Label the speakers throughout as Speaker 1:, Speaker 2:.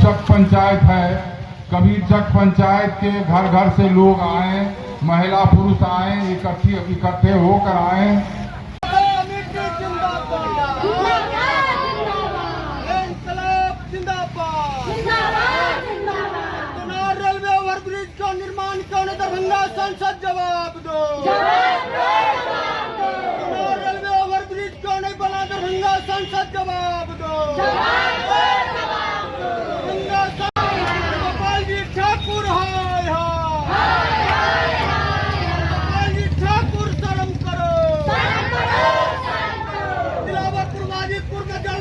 Speaker 1: चक पंचायत है। कबीर चक पंचायत के घर घर से लोग आए, महिला पुरुष आए, इकट्ठे होकर आए।
Speaker 2: रेलवे ओवरब्रिज का निर्माण क्यों नहीं? दरभंगा सांसद जवाब दो। रेलवे ओवरब्रिज क्यों नहीं बना? दरभंगा सांसद जवाब दो। गोपाल जी ठाकुर हाय हाय, गोपाल जी ठाकुर शर्म करो। दिलावरपुर वाजिदपुर में जल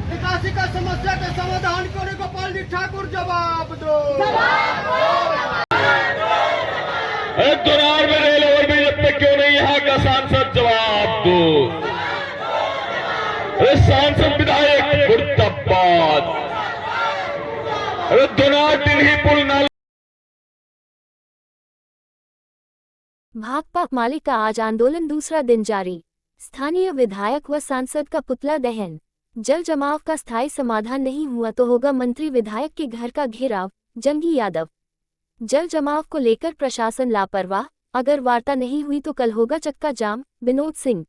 Speaker 2: निकासी का समस्या के समाधान क्यों नहीं? गोपाल जी ठाकुर जवाब दो।
Speaker 3: दोनार में रेल ओवरब्रिज पे क्यों नहीं? यहाँ का सांसद जवाब दो। सांसद विधायक मुर्दाबाद। दोनार दिल्ली पुल नाला।
Speaker 4: भाकपा माले का आज आंदोलन दूसरा दिन जारी। स्थानीय विधायक व सांसद का पुतला दहन। जल जमाव का स्थायी समाधान नहीं हुआ तो होगा मंत्री विधायक के घर का घेराव, जंगी यादव। जल जमाव को लेकर प्रशासन लापरवाह, अगर वार्ता नहीं हुई तो कल होगा चक्का जाम, विनोद सिंह।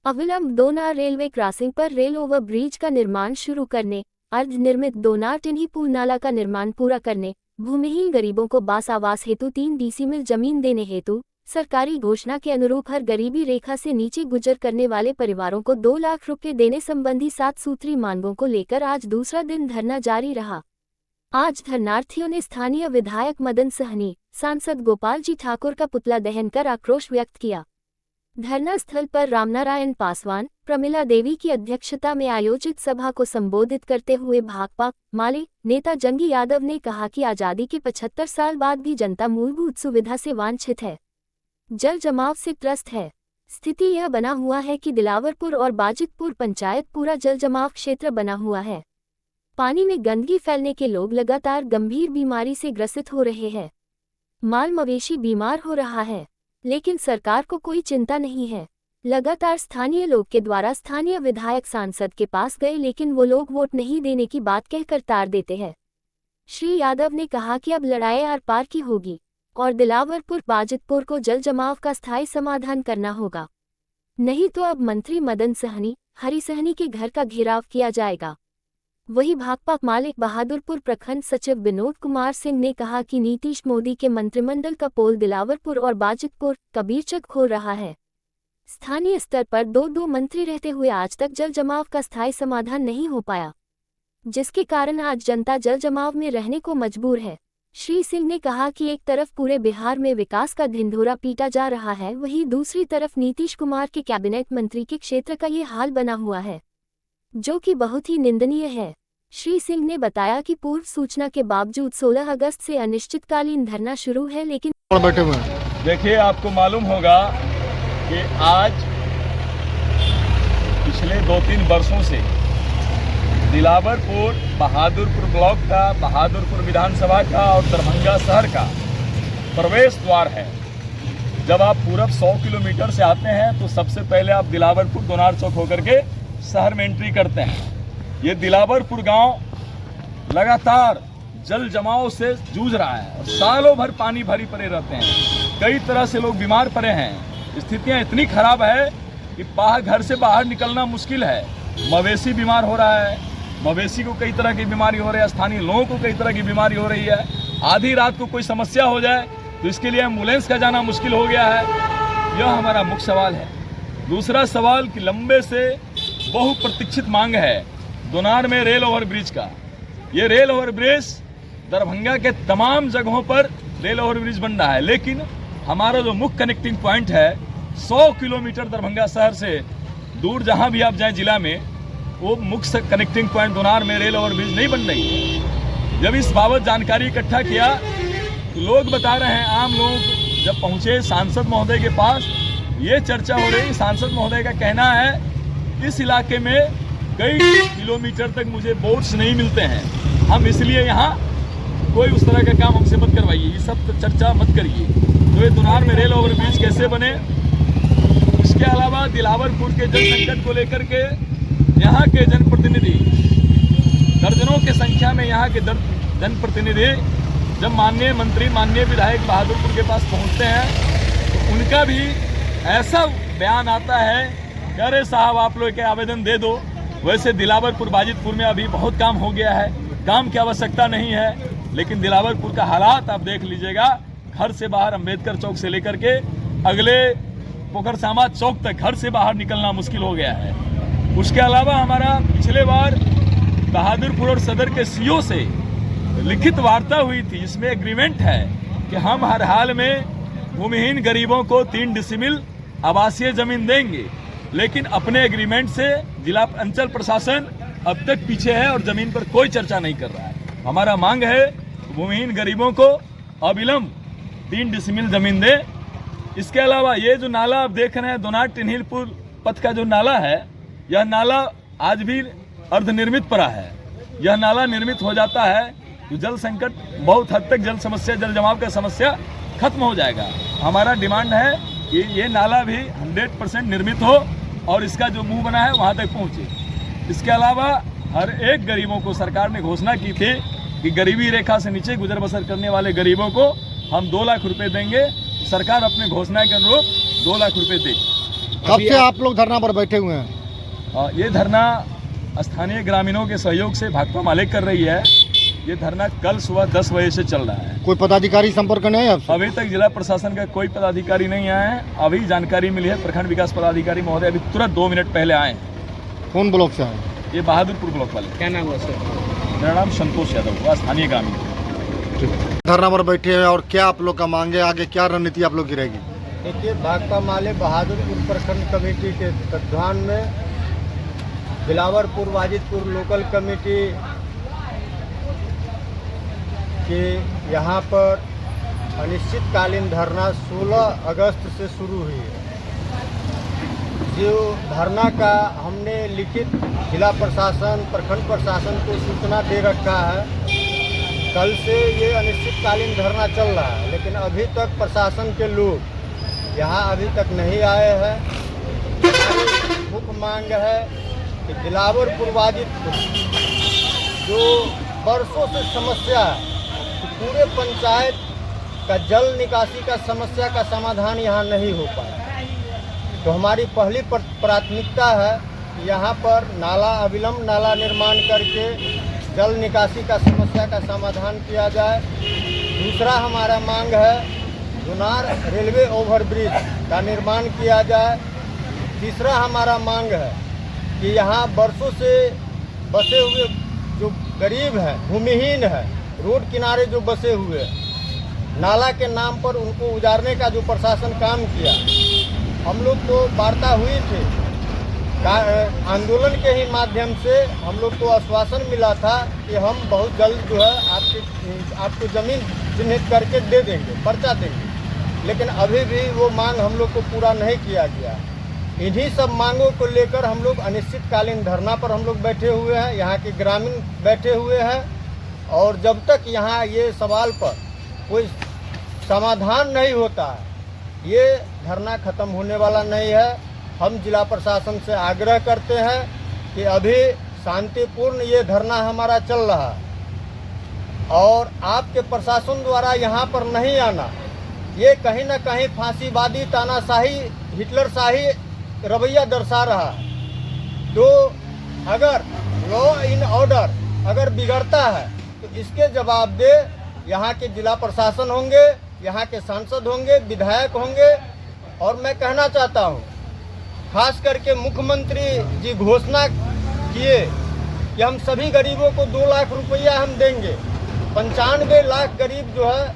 Speaker 4: अविलंब दोनार रेलवे क्रॉसिंग पर रेल ओवर ब्रिज का निर्माण शुरू करने, अर्ध निर्मित दोनार टिन्ही पुल नाला का निर्माण पूरा करने, भूमिहीन गरीबों को बास आवास हेतु 3 डिसिमिल जमीन देने हेतु सरकारी घोषणा के अनुरूप हर गरीबी रेखा से नीचे गुजर करने वाले परिवारों को 2 लाख रुपए देने संबंधी 7 सूत्री मांगों को लेकर आज दूसरा दिन धरना जारी रहा। आज धरनार्थियों ने स्थानीय विधायक मदन सहनी, सांसद गोपाल जी ठाकुर का पुतला दहन कर आक्रोश व्यक्त किया। धरना स्थल पर रामनारायण पासवान, प्रमिला देवी की अध्यक्षता में आयोजित सभा को संबोधित करते हुए भाकपा माले नेता जंगी यादव ने कहा कि आजादी के 75 साल बाद भी जनता मूलभूत सुविधा से वांछित है, जल जमाव से त्रस्त है। स्थिति यह बना हुआ है कि दिलावरपुर और बाजितपुर पंचायत पूरा जल जमाव क्षेत्र बना हुआ है। पानी में गंदगी फैलने के लोग लगातार गंभीर बीमारी से ग्रसित हो रहे हैं। माल मवेशी बीमार हो रहा है, लेकिन सरकार को कोई चिंता नहीं है। लगातार स्थानीय लोग के द्वारा स्थानीय विधायक सांसद के पास गए, लेकिन वो लोग वोट नहीं देने की बात कहकर तार देते हैं। श्री यादव ने कहा कि अब लड़ाई आर पार की होगी और दिलावरपुर बाजितपुर को जल जमाव का स्थायी समाधान करना होगा, नहीं तो अब मंत्री मदन सहनी, हरि सहनी के घर का घेराव किया जाएगा। वही भाकपा मालिक बहादुरपुर प्रखंड सचिव विनोद कुमार सिंह ने कहा कि नीतीश मोदी के मंत्रिमंडल का पोल दिलावरपुर और बाजितपुर, कबीरचक खोल रहा है। स्थानीय स्तर पर 2 मंत्री रहते हुए आज तक जल जमाव का स्थायी समाधान नहीं हो पाया, जिसके कारण आज जनता जल जमाव में रहने को मजबूर है। श्री सिंह ने कहा कि एक तरफ पूरे बिहार में विकास का ढिंढोरा पीटा जा रहा है, वहीं दूसरी तरफ नीतीश कुमार के कैबिनेट मंत्री के क्षेत्र का ये हाल बना हुआ है, जो कि बहुत ही निंदनीय है। श्री सिंह ने बताया कि पूर्व सूचना के बावजूद 16 अगस्त से अनिश्चितकालीन धरना शुरू है, लेकिन
Speaker 3: देखिए आपको मालूम होगा कि आज पिछले 2-3 वर्षों से दिलावरपुर बहादुरपुर ब्लॉक का, बहादुरपुर विधानसभा का और दरभंगा शहर का प्रवेश द्वार है। जब आप पूरब 100 किलोमीटर से आते हैं तो सबसे पहले आप दिलावरपुर दोनार चौक होकर के शहर में एंट्री करते हैं। ये दिलावरपुर गांव लगातार जल जमाव से जूझ रहा है और सालों भर पानी भरी पड़े रहते हैं। कई तरह से लोग बीमार पड़े हैं। स्थितियां इतनी खराब है कि घर से बाहर निकलना मुश्किल है। मवेशी बीमार हो रहा है, मवेशी को कई तरह की बीमारी हो रही है, स्थानीय लोगों को कई तरह की बीमारी हो रही है। आधी रात को कोई समस्या हो जाए तो इसके लिए एम्बुलेंस का जाना मुश्किल हो गया है। यह हमारा मुख्य सवाल है। दूसरा सवाल कि लंबे से बहुप्रतीक्षित मांग है दोनार में रेल ओवर ब्रिज का। ये रेल ओवर ब्रिज दरभंगा के तमाम जगहों पर रेल ओवर ब्रिज बन रहा है, लेकिन हमारा जो मुख्य कनेक्टिंग पॉइंट है 100 किलोमीटर दरभंगा शहर से दूर जहां भी आप जाएं जिला में, वो मुख्य कनेक्टिंग पॉइंट दोनार में रेल ओवर ब्रिज नहीं बन रही है। जब इस बाबत जानकारी इकट्ठा किया तो लोग बता रहे हैं, आम लोग जब पहुंचे सांसद महोदय के पास, ये चर्चा हो रही, सांसद महोदय का कहना है इस इलाके में कई किलोमीटर तक मुझे बोट्स नहीं मिलते हैं, हम इसलिए यहाँ कोई उस तरह का काम हमसे मत करवाइए, ये सब चर्चा मत करिए। तो ये दोनार में रेल ओवर ब्रिज कैसे बने। इसके अलावा दिलावरपुर के जल संकट को लेकर के यहाँ के जनप्रतिनिधि दर्जनों की संख्या में यहाँ के जनप्रतिनिधि जब माननीय मंत्री, माननीय विधायक बहादुरपुर के पास पहुँचते हैं तो उनका भी ऐसा बयान आता है कि अरे साहब आप लोग के आवेदन दे दो। वैसे दिलावरपुर बाजितपुर में अभी बहुत काम हो गया है, काम की आवश्यकता नहीं है, लेकिन दिलावरपुर का हालात आप देख लीजिएगा। घर से बाहर अंबेडकर चौक से लेकर के अगले पोखरसामा चौक तक घर से बाहर निकलना मुश्किल हो गया है। उसके अलावा हमारा पिछले बार बहादुरपुर और सदर के सीओ से लिखित वार्ता हुई थी, जिसमें एग्रीमेंट है कि हम हर हाल में भूमिहीन गरीबों को 3 डिसिमिल आवासीय जमीन देंगे, लेकिन अपने एग्रीमेंट से जिला अंचल प्रशासन अब तक पीछे है और जमीन पर कोई चर्चा नहीं कर रहा है। हमारा मांग है भूमिहीन गरीबों को अविलंब 3 डिसिमिल जमीन दे। इसके अलावा ये जो नाला आप देख रहे हैं दोनाट टिन्हिलपुर पथ का जो नाला है, यह नाला आज भी अर्धनिर्मित पड़ा है। यह नाला निर्मित हो जाता है तो जल संकट, बहुत हद तक जल समस्या, जल जमाव का समस्या खत्म हो जाएगा। हमारा डिमांड है कि ये नाला भी 100% निर्मित हो और इसका जो मुंह बना है वहाँ तक पहुँचे। इसके अलावा हर एक गरीबों को सरकार ने घोषणा की थी कि गरीबी रेखा से नीचे गुजर बसर करने वाले गरीबों को हम 2 लाख रुपए देंगे। सरकार अपने घोषणा के अनुरूप 2 लाख रुपए दे।
Speaker 5: कब से आप लोग धरना पर बैठे हुए हैं?
Speaker 3: ये धरना स्थानीय ग्रामीणों के सहयोग से भाकपा माले कर रही है। ये धरना कल सुबह 10 बजे से चल रहा है।
Speaker 5: कोई पदाधिकारी संपर्क नहीं है आपसे?
Speaker 3: अभी तक जिला प्रशासन का कोई पदाधिकारी नहीं आया है। अभी जानकारी मिली है, प्रखंड विकास पदाधिकारी महोदय अभी तुरंत 2 मिनट पहले आए हैं।
Speaker 5: कौन ब्लॉक से आए?
Speaker 3: ये बहादुरपुर ब्लॉक वाले।
Speaker 2: क्या नाम है सर?
Speaker 3: मेरा नाम संतोष यादव हुआ, स्थानीय ग्रामीण।
Speaker 5: धरना पर बैठे हैं और क्या आप लोग का मांगे, आगे क्या रणनीति आप लोग की रहेगी?
Speaker 6: देखिए, भाकपा माले बहादुरपुर प्रखंड कमेटी के तत्वाधान में दिलावरपुर वाजिदपुर लोकल कमेटी के यहाँ पर अनिश्चितकालीन धरना 16 अगस्त से शुरू हुई है। जो धरना का हमने लिखित जिला प्रशासन, प्रखंड प्रशासन को सूचना दे रखा है। कल से ये अनिश्चितकालीन धरना चल रहा है, लेकिन अभी तक प्रशासन के लोग यहाँ अभी तक नहीं आए हैं। मुख्य मांग है कि दिलावरपुर वाजिदपुर जो बरसों से समस्या है, पूरे पंचायत का जल निकासी का समस्या का समाधान यहाँ नहीं हो पाया। तो हमारी पहली प्राथमिकता है कि यहाँ पर नाला अविलंब नाला निर्माण करके जल निकासी का समस्या का समाधान किया जाए। दूसरा हमारा मांग है जुनार रेलवे ओवरब्रिज का निर्माण किया जाए। तीसरा हमारा मांग है कि यहाँ बरसों से बसे हुए जो गरीब हैं, भूमिहीन है, रोड किनारे जो बसे हुए हैं, नाला के नाम पर उनको उजारने का जो प्रशासन काम किया, हम लोग को वार्ता हुई थी। आंदोलन के ही माध्यम से हम लोग को आश्वासन मिला था कि हम बहुत जल्द जो है आपको ज़मीन चिन्हित करके दे देंगे, पर्चा देंगे, लेकिन अभी भी वो मांग हम लोग को पूरा नहीं किया गया। इन्हीं सब मांगों को लेकर हम लोग अनिश्चितकालीन धरना पर हम लोग बैठे हुए हैं। यहाँ के ग्रामीण बैठे हुए हैं और जब तक यहाँ ये सवाल पर कोई समाधान नहीं होता है, ये धरना खत्म होने वाला नहीं है। हम जिला प्रशासन से आग्रह करते हैं कि अभी शांतिपूर्ण ये धरना हमारा चल रहा है और आपके प्रशासन द्वारा यहाँ पर नहीं आना, ये कहीं ना कहीं फांसीवादी, तानाशाही, हिटलरशाही रवैया दर्शा रहा है। तो अगर लॉ इन ऑर्डर अगर बिगड़ता है तो इसके जवाब दे यहाँ के जिला प्रशासन होंगे, यहाँ के सांसद होंगे, विधायक होंगे। और मैं कहना चाहता हूँ, खास करके मुख्यमंत्री जी घोषणा किए कि हम सभी गरीबों को 2 लाख रुपया हम देंगे। 95 लाख गरीब जो है,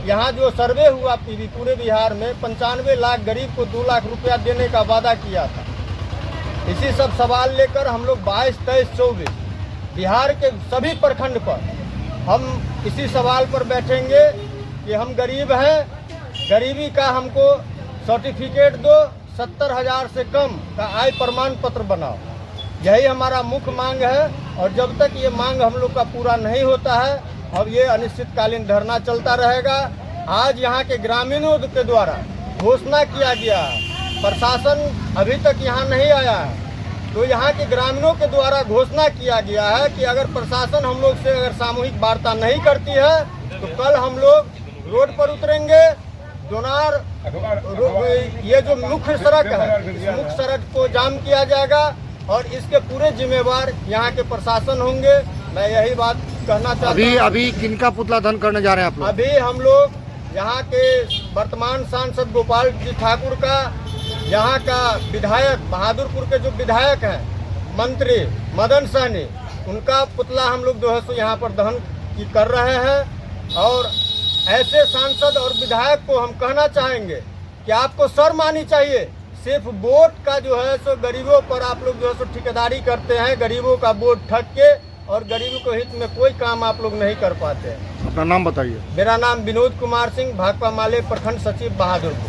Speaker 6: यहाँ जो सर्वे हुआ पूरे बिहार में 95 लाख गरीब को 2 लाख रुपया देने का वादा किया था। इसी सब सवाल लेकर हम लोग 22, 23, 24 बिहार के सभी प्रखंड पर हम इसी सवाल पर बैठेंगे कि हम गरीब हैं, गरीबी का हमको सर्टिफिकेट दो, 70,000 से कम का आय प्रमाण पत्र बनाओ। यही हमारा मुख्य मांग है और जब तक ये मांग हम लोग का पूरा नहीं होता है, अब ये अनिश्चितकालीन धरना चलता रहेगा। आज यहाँ के ग्रामीणों के द्वारा घोषणा किया गया है, प्रशासन अभी तक यहाँ नहीं आया है। तो यहाँ के ग्रामीणों के द्वारा घोषणा किया गया है कि अगर प्रशासन हम लोग से अगर सामूहिक वार्ता नहीं करती है तो कल हम लोग रोड पर उतरेंगे। दोनार ये जो मुख्य सड़क है, इस मुख्य सड़क को जाम किया जाएगा और इसके पूरे जिम्मेवार यहाँ के प्रशासन होंगे। मैं यही बात कहना चाहता हूँ।
Speaker 5: अभी किनका पुतला दहन करने जा रहे हैं आप लोग?
Speaker 6: अभी हम लोग यहाँ के वर्तमान सांसद गोपाल जी ठाकुर का, यहाँ का विधायक बहादुरपुर के जो विधायक हैं मंत्री मदन सहनी, उनका पुतला हम लोग जो है सो यहाँ पर दहन कर रहे हैं। और ऐसे सांसद और विधायक को हम कहना चाहेंगे कि आपको शर्म आनी चाहिए। सिर्फ वोट का जो है सो गरीबों पर आप लोग जो है सो ठेकेदारी करते हैं, गरीबों का वोट ठग के, और गरीबों के हित में कोई काम आप लोग नहीं कर पाते हैं।
Speaker 5: अपना नाम बताइए।
Speaker 6: मेरा नाम विनोद कुमार सिंह, भाकपा माले प्रखंड सचिव बहादुरपुर।